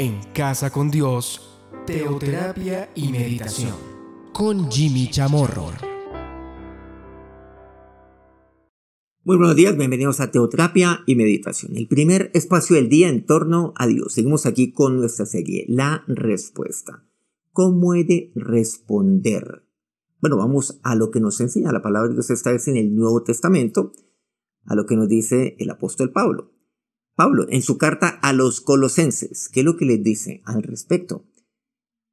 En Casa con Dios, teoterapia y meditación. Con Jimmy Chamorro. Muy buenos días, bienvenidos a Teoterapia y Meditación, el primer espacio del día en torno a Dios. Seguimos aquí con nuestra serie, La Respuesta. ¿Cómo he de responder? Bueno, vamos a lo que nos enseña la palabra de Dios esta vez en el Nuevo Testamento, a lo que nos dice el apóstol Pablo. Pablo, en su carta a los Colosenses, ¿qué es lo que les dice al respecto?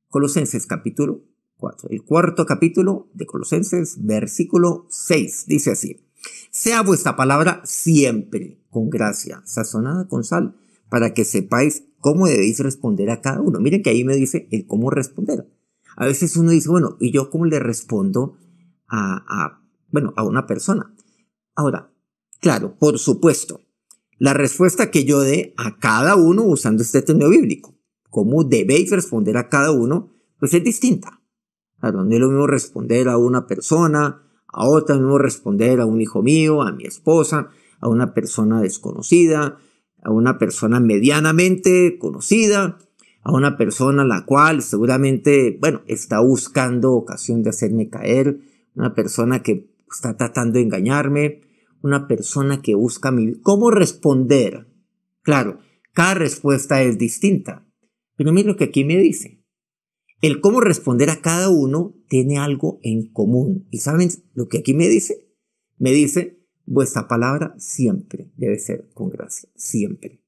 Colosenses capítulo 4, el cuarto capítulo de Colosenses, versículo 6, dice así: sea vuestra palabra siempre con gracia, sazonada con sal, para que sepáis cómo debéis responder a cada uno. Miren que ahí me dice el cómo responder. A veces uno dice, bueno, ¿y yo cómo le respondo a una persona? Ahora, claro, por supuesto, la respuesta que yo dé a cada uno usando este término bíblico, cómo debéis responder a cada uno, pues es distinta. Claro, no es lo mismo responder a una persona, a otra, no es lo mismo responder a un hijo mío, a mi esposa, a una persona desconocida, a una persona medianamente conocida, a una persona la cual seguramente, está buscando ocasión de hacerme caer, una persona que está tratando de engañarme, una persona que busca mi vida. ¿Cómo responder? Claro, cada respuesta es distinta, pero mira lo que aquí me dice. El cómo responder a cada uno tiene algo en común. ¿Y saben lo que aquí me dice? Me dice, vuestra palabra siempre debe ser con gracia, siempre.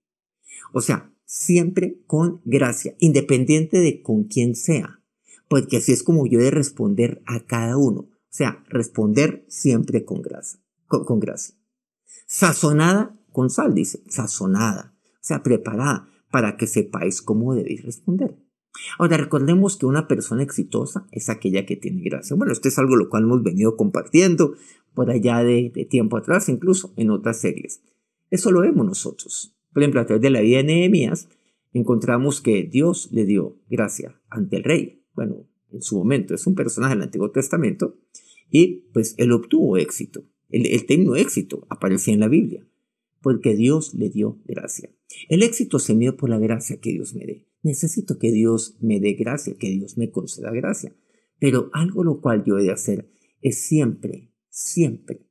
O sea, siempre con gracia, independiente de con quién sea, porque así es como yo he de responder a cada uno. O sea, responder siempre con gracia. Con gracia. Sazonada con sal, dice, sazonada, o sea, preparada para que sepáis cómo debéis responder. Ahora, recordemos que una persona exitosa es aquella que tiene gracia. Bueno, esto es algo lo cual hemos venido compartiendo por allá de tiempo atrás, incluso en otras series. Eso lo vemos nosotros. Por ejemplo, a través de la vida de Nehemías, encontramos que Dios le dio gracia ante el rey. Bueno, en su momento es un personaje del Antiguo Testamento y pues él obtuvo éxito. El término éxito aparecía en la Biblia porque Dios le dio gracia. El éxito se mide por la gracia que Dios me dé. Necesito que Dios me dé gracia, que Dios me conceda gracia. Pero algo lo cual yo he de hacer es siempre, siempre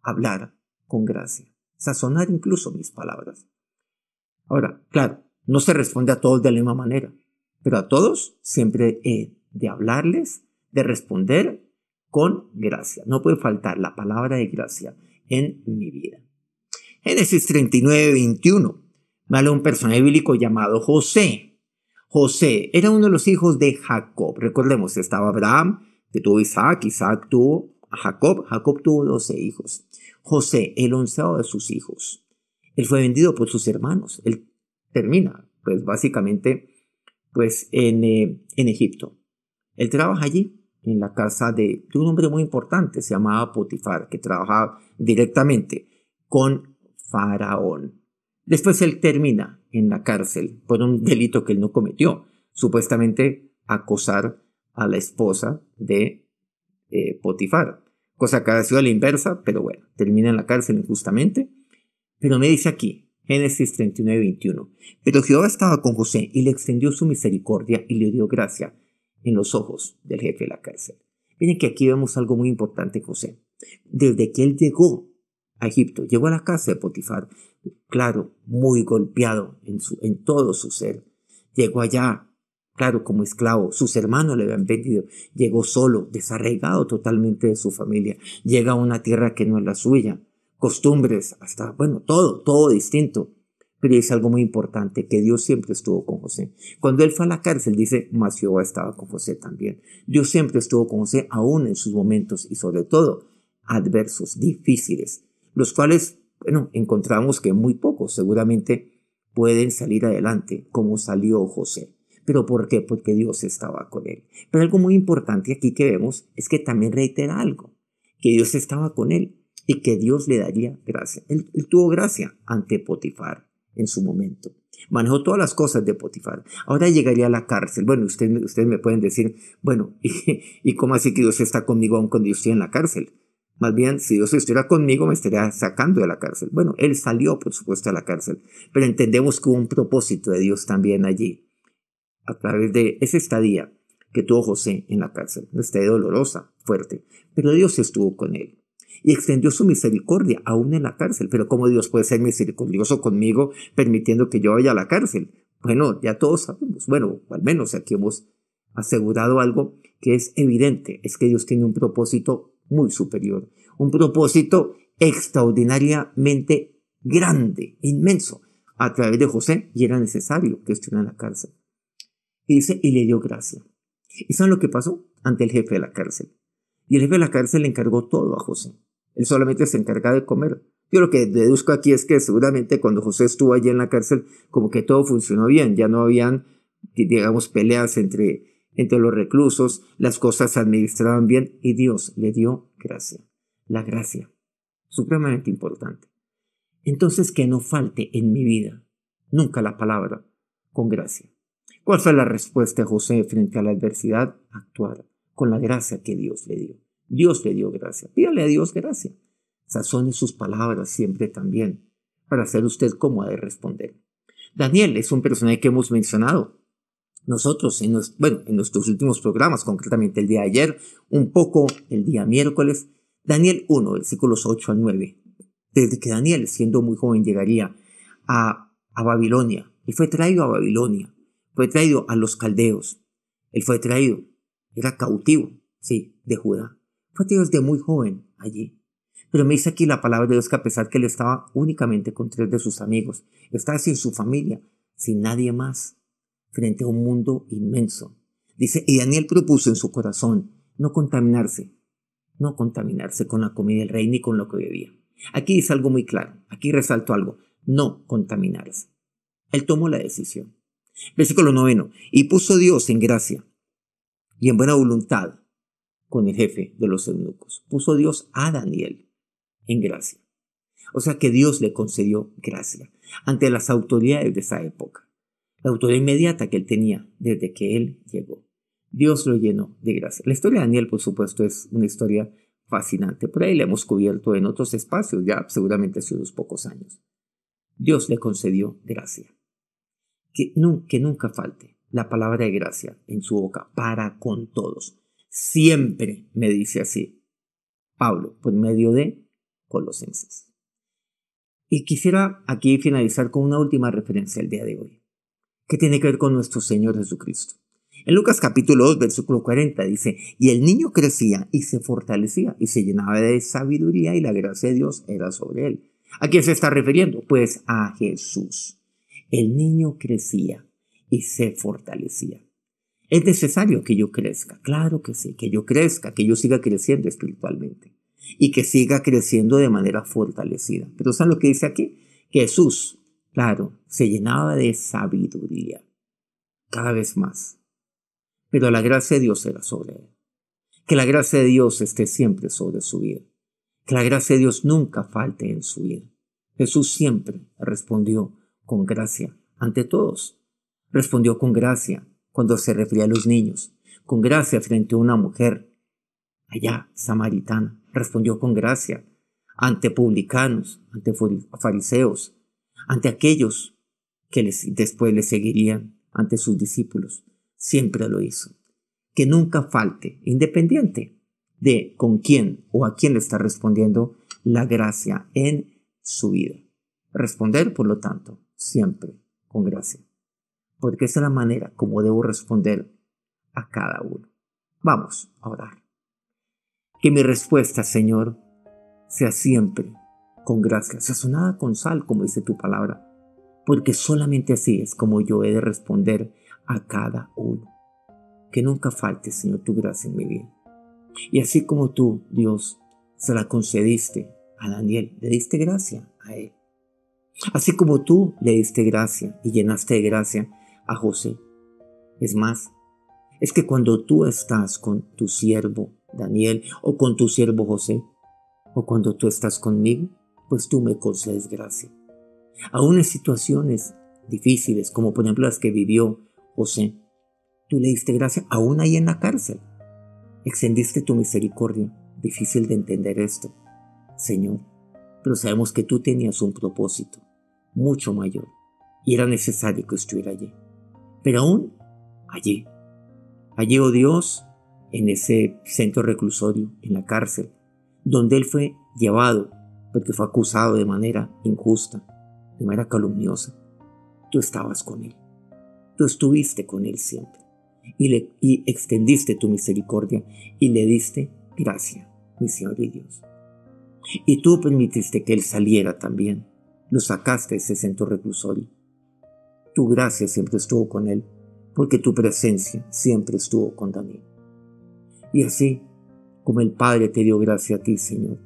hablar con gracia. Sazonar incluso mis palabras. Ahora, claro, no se responde a todos de la misma manera, pero a todos siempre he de hablarles, de responder con gracia. No puede faltar la palabra de gracia en mi vida. Génesis 39, 21. Me habla un personaje bíblico llamado José. José era uno de los hijos de Jacob. Recordemos, estaba Abraham, que tuvo Isaac. Isaac tuvo a Jacob. Jacob tuvo 12 hijos. José, el 11º de sus hijos. Él fue vendido por sus hermanos. Él termina, básicamente, en Egipto. Él trabaja allí, en la casa de un hombre muy importante, se llamaba Potifar, que trabajaba directamente con Faraón. Después él termina en la cárcel por un delito que él no cometió, supuestamente acosar a la esposa de Potifar, cosa que ha sido a la inversa, pero bueno, termina en la cárcel injustamente. Pero me dice aquí, Génesis 39, 21, pero Jehová estaba con José y le extendió su misericordia y le dio gracia en los ojos del jefe de la cárcel. Miren que aquí vemos algo muy importante en José. Desde que él llegó a Egipto, llegó a la casa de Potifar, claro, muy golpeado en todo su ser. Llegó allá, claro, como esclavo. Sus hermanos le habían vendido. Llegó solo, desarraigado totalmente de su familia. Llega a una tierra que no es la suya. Costumbres, todo distinto. Pero dice algo muy importante, que Dios siempre estuvo con José. Cuando él fue a la cárcel, dice, mas Jehová estaba con José también. Dios siempre estuvo con José, aún en sus momentos y sobre todo adversos, difíciles, los cuales, encontramos que muy pocos seguramente pueden salir adelante como salió José. ¿Pero por qué? Porque Dios estaba con él. Pero algo muy importante aquí que vemos es que también reitera algo, que Dios estaba con él y que Dios le daría gracia. Él tuvo gracia ante Potifar en su momento. Manejó todas las cosas de Potifar. Ahora llegaría a la cárcel. Bueno, ustedes me pueden decir, ¿y cómo así que Dios está conmigo aún cuando yo estoy en la cárcel? Más bien, si Dios estuviera conmigo, me estaría sacando de la cárcel. Bueno, él salió, por supuesto, de la cárcel, pero entendemos que hubo un propósito de Dios también allí, a través de esa estadía que tuvo José en la cárcel, una estadía dolorosa, fuerte, pero Dios estuvo con él y extendió su misericordia aún en la cárcel. Pero ¿cómo Dios puede ser misericordioso conmigo permitiendo que yo vaya a la cárcel? Bueno, ya todos sabemos, bueno, o al menos aquí hemos asegurado algo que es evidente, es que Dios tiene un propósito muy superior, un propósito extraordinariamente grande, inmenso, a través de José, y era necesario que estuviera en la cárcel. Y dice, y le dio gracia. ¿Y saben lo que pasó? Ante el jefe de la cárcel. Y el jefe de la cárcel le encargó todo a José. Él solamente se encarga de comer. Yo lo que deduzco aquí es que seguramente cuando José estuvo allí en la cárcel, como que todo funcionó bien. Ya no habían, digamos, peleas entre los reclusos, las cosas se administraban bien y Dios le dio gracia. La gracia, supremamente importante. Entonces, que no falte en mi vida nunca la palabra con gracia. ¿Cuál fue la respuesta de José frente a la adversidad? Actuar con la gracia que Dios le dio. Dios le dio gracia. Pídale a Dios gracia. Sazone sus palabras siempre también, para ser usted cómo ha de responder. Daniel es un personaje que hemos mencionado nosotros en nuestros últimos programas, concretamente el día de ayer, un poco el día miércoles. Daniel 1, versículos 8 al 9. Desde que Daniel, siendo muy joven, llegaría a Babilonia, y fue traído a Babilonia, fue traído a los caldeos, él fue traído, era cautivo, sí, de Judá. Fue traído desde muy joven allí. Pero me dice aquí la palabra de Dios que a pesar que él estaba únicamente con 3 de sus amigos, estaba sin su familia, sin nadie más, frente a un mundo inmenso. Dice, y Daniel propuso en su corazón no contaminarse con la comida del rey ni con lo que bebía. Aquí dice algo muy claro, aquí resalto algo, no contaminarse. Él tomó la decisión. Versículo 9, y puso Dios en gracia y en buena voluntad con el jefe de los eunucos. Puso Dios a Daniel en gracia. O sea que Dios le concedió gracia ante las autoridades de esa época. La autoridad inmediata que él tenía desde que él llegó. Dios lo llenó de gracia. La historia de Daniel, por supuesto, es una historia fascinante. Por ahí la hemos cubierto en otros espacios, ya seguramente hace unos pocos años. Dios le concedió gracia. Que nunca falte la palabra de gracia en su boca para con todos. Siempre me dice así Pablo, por medio de Colosenses. Y quisiera aquí finalizar con una última referencia al día de hoy, que tiene que ver con nuestro Señor Jesucristo. En Lucas capítulo 2, versículo 40 dice, y el niño crecía y se fortalecía y se llenaba de sabiduría y la gracia de Dios era sobre él. ¿A quién se está refiriendo? Pues a Jesús. El niño crecía y se fortalecía. ¿Es necesario que yo crezca? Claro que sí, que yo crezca, que yo siga creciendo espiritualmente y que siga creciendo de manera fortalecida. Pero ¿saben lo que dice aquí? Que Jesús, claro, se llenaba de sabiduría cada vez más. Pero la gracia de Dios era sobre él. Que la gracia de Dios esté siempre sobre su vida. Que la gracia de Dios nunca falte en su vida. Jesús siempre respondió con gracia ante todos. Respondió con gracia cuando se refería a los niños. Con gracia frente a una mujer allá, samaritana. Respondió con gracia ante publicanos, ante fariseos, ante aquellos que después le seguirían, ante sus discípulos. Siempre lo hizo. Que nunca falte, independiente de con quién o a quién le está respondiendo, la gracia en su vida. Responder, por lo tanto, siempre con gracia. Porque esa es la manera como debo responder a cada uno. Vamos a orar. Que mi respuesta, Señor, sea siempre con gracia, sazonada con sal, como dice tu palabra, porque solamente así es como yo he de responder a cada uno. Que nunca falte, Señor, tu gracia en mi vida. Y así como tú, Dios, se la concediste a Daniel, le diste gracia a él. Así como tú le diste gracia y llenaste de gracia a José. Es más, es que cuando tú estás con tu siervo Daniel o con tu siervo José, o cuando tú estás conmigo, pues tú me concedes gracia. Aún en situaciones difíciles, como por ejemplo las que vivió José, tú le diste gracia aún ahí en la cárcel. Extendiste tu misericordia difícil de entender esto, Señor, pero sabemos que tú tenías un propósito mucho mayor y era necesario que estuviera allí. Pero aún allí, oh Dios, en ese centro reclusorio, en la cárcel, donde él fue llevado porque fue acusado de manera injusta, de manera calumniosa, tú estabas con él. Tú estuviste con él siempre y extendiste tu misericordia y le diste gracia, mi Señor y Dios. Y tú permitiste que él saliera también. Lo sacaste de ese centro reclusorio. Tu gracia siempre estuvo con él, porque tu presencia siempre estuvo con Daniel. Y así como el Padre te dio gracia a ti, Señor,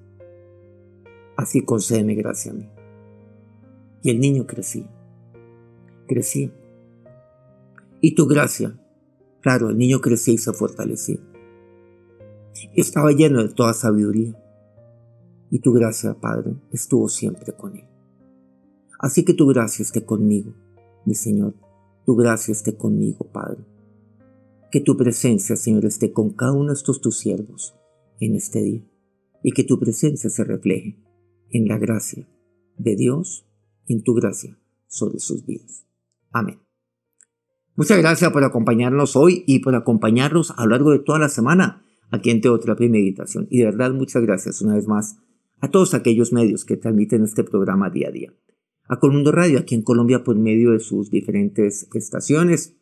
así concédeme gracia a mí. Y el niño crecía. Y tu gracia, claro, el niño crecía y se fortalecía. Estaba lleno de toda sabiduría. Y tu gracia, Padre, estuvo siempre con él. Así que tu gracia esté conmigo, mi Señor. Tu gracia esté conmigo, Padre. Que tu presencia, Señor, esté con cada uno de estos tus siervos en este día. Y que tu presencia se refleje en la gracia de Dios, en tu gracia sobre sus vidas. Amén. Muchas gracias por acompañarnos hoy y por acompañarnos a lo largo de toda la semana aquí en Teoterapia y Meditación. Y de verdad, muchas gracias una vez más a todos aquellos medios que transmiten este programa día a día. A Colmundo Radio, aquí en Colombia, por medio de sus diferentes estaciones.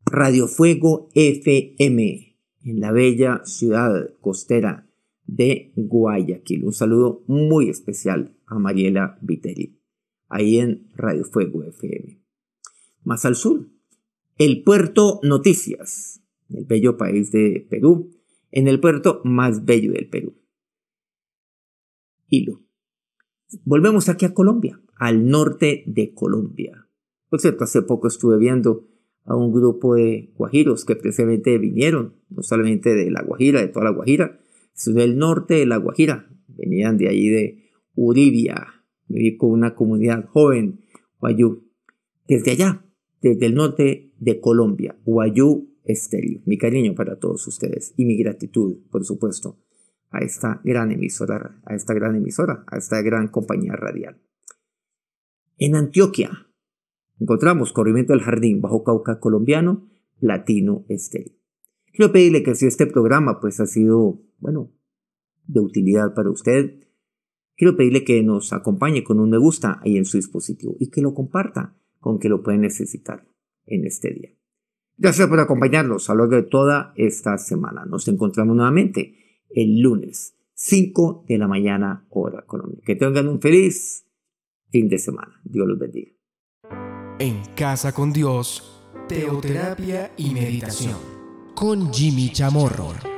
Radio Fuego FM, en la bella ciudad costera de Guayaquil. Un saludo muy especial a Mariela Viteri, ahí en Radio Fuego FM. Más al sur, el Puerto Noticias, el bello país de Perú, en el puerto más bello del Perú. Hilo. Volvemos aquí a Colombia, al norte de Colombia. Por cierto, hace poco estuve viendo a un grupo de guajiros que precisamente vinieron, no solamente de La Guajira, de toda La Guajira, sino del norte de La Guajira. Venían de ahí de Uribia, viví con una comunidad joven, Guayú. Desde allá, desde el norte de Colombia, Guayú Estéreo. Mi cariño para todos ustedes y mi gratitud, por supuesto, a esta gran emisora, a esta gran compañía radial. En Antioquia encontramos Corrimiento del Jardín, Bajo Cauca colombiano, Latino Estéreo. Quiero pedirle que si este programa pues ha sido, de utilidad para usted, quiero pedirle que nos acompañe con un me gusta ahí en su dispositivo y que lo comparta con que lo puede necesitar en este día. Gracias por acompañarnos a lo largo de toda esta semana. Nos encontramos nuevamente el lunes, 5 de la mañana, hora Colombia. Que tengan un feliz fin de semana. Dios los bendiga. En Casa con Dios, teoterapia y meditación con Jimmy Chamorro.